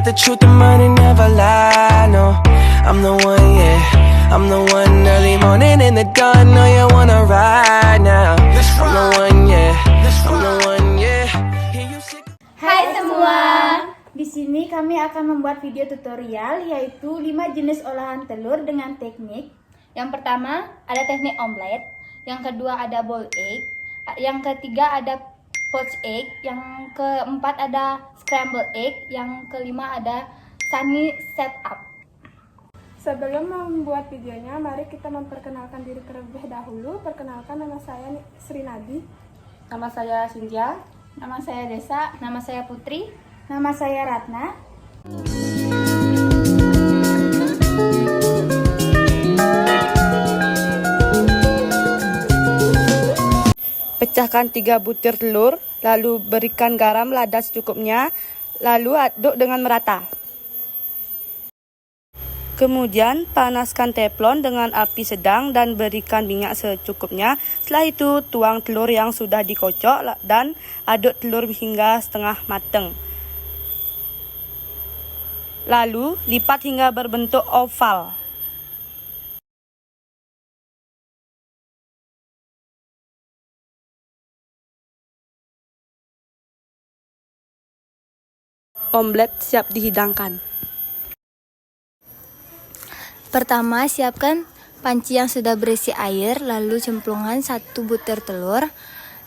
got the truth, the money never lie, no. I'm the one, yeah, I'm the one. Early morning in the dawn, know you wanna ride now. I'm the one, yeah, I'm the one, yeah. Hai semua, di sini kami akan membuat video tutorial yaitu 5 jenis olahan telur dengan teknik. Yang pertama ada teknik omelet, yang kedua ada boiled egg, yang ketiga ada poached egg, yang keempat ada scrambled egg, yang kelima ada sunny setup. Sebelum membuat videonya, mari kita memperkenalkan diri terlebih dahulu. Perkenalkan, nama saya Sri Nadi. Nama saya Cynthia. Nama saya Desa. Nama saya Putri. Nama saya Ratna. Pecahkan 3 butir telur, lalu berikan garam lada secukupnya, lalu aduk dengan merata. Kemudian panaskan teflon dengan api sedang dan berikan minyak secukupnya. Setelah itu tuang telur yang sudah dikocok dan aduk telur hingga setengah matang. Lalu lipat hingga berbentuk oval. Omelet siap dihidangkan. Pertama, siapkan panci yang sudah berisi air, lalu cemplungkan 1 butir telur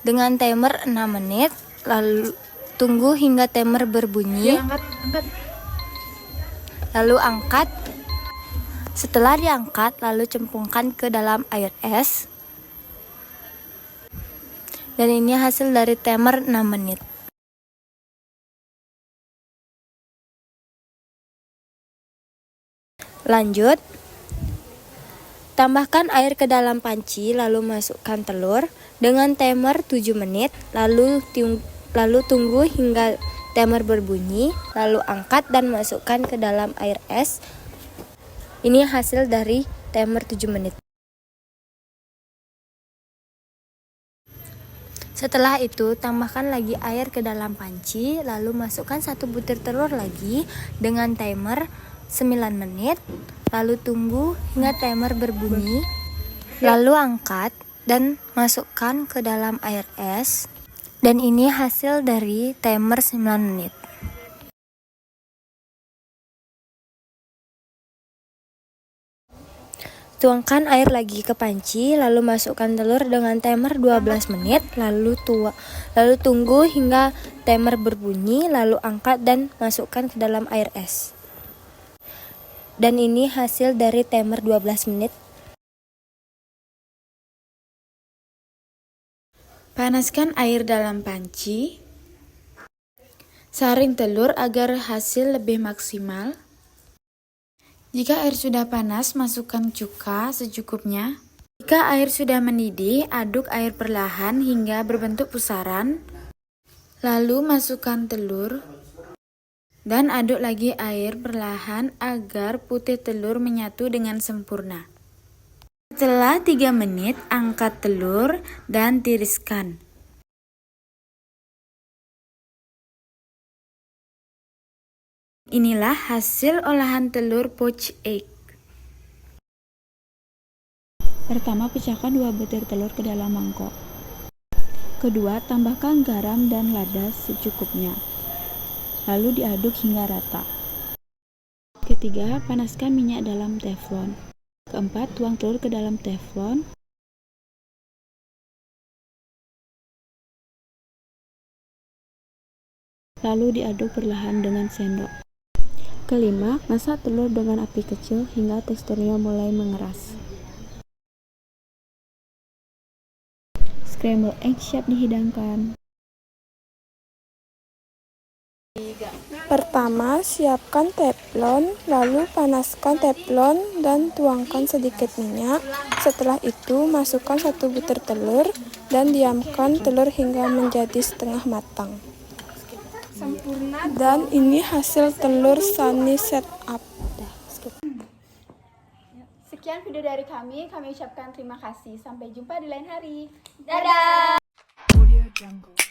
dengan timer 6 menit, lalu tunggu hingga timer berbunyi. Lalu angkat. Setelah diangkat, lalu cemplungkan ke dalam air es. Dan ini hasil dari timer 6 menit. Lanjut, tambahkan air ke dalam panci, lalu masukkan telur dengan timer 7 menit, lalu tunggu hingga timer berbunyi, lalu angkat dan masukkan ke dalam air es. Ini hasil dari timer 7 menit. Setelah itu, tambahkan lagi air ke dalam panci, lalu masukkan 1 butir telur lagi dengan timer 9 menit, lalu tunggu hingga timer berbunyi, lalu angkat dan masukkan ke dalam air es. Dan ini hasil dari timer 9 menit. Tuangkan air lagi ke panci, lalu masukkan telur dengan timer 12 menit, lalu tunggu hingga timer berbunyi, lalu angkat dan masukkan ke dalam air es. Dan ini hasil dari timer 12 menit. Panaskan air dalam panci. Saring telur agar hasil lebih maksimal. Jika air sudah panas, masukkan cuka secukupnya. Jika air sudah mendidih, aduk air perlahan hingga berbentuk pusaran. Lalu masukkan telur. Dan aduk lagi air perlahan agar putih telur menyatu dengan sempurna. Setelah 3 menit, angkat telur dan tiriskan. Inilah hasil olahan telur poached egg. Pertama, pecahkan 2 butir telur ke dalam mangkok. Kedua, tambahkan garam dan lada secukupnya. Lalu diaduk hingga rata. Ketiga, panaskan minyak dalam teflon. Keempat, tuang telur ke dalam teflon. Lalu diaduk perlahan dengan sendok. Kelima, masak telur dengan api kecil hingga teksturnya mulai mengeras. Scrambled egg siap dihidangkan. Pertama, siapkan teflon, lalu panaskan teflon dan tuangkan sedikit minyak. Setelah itu, masukkan 1 butir telur dan diamkan telur hingga menjadi setengah matang. Dan ini hasil telur sunny setup. Sekian video dari kami ucapkan terima kasih. Sampai jumpa di lain hari. Dadah! Audio Jungle.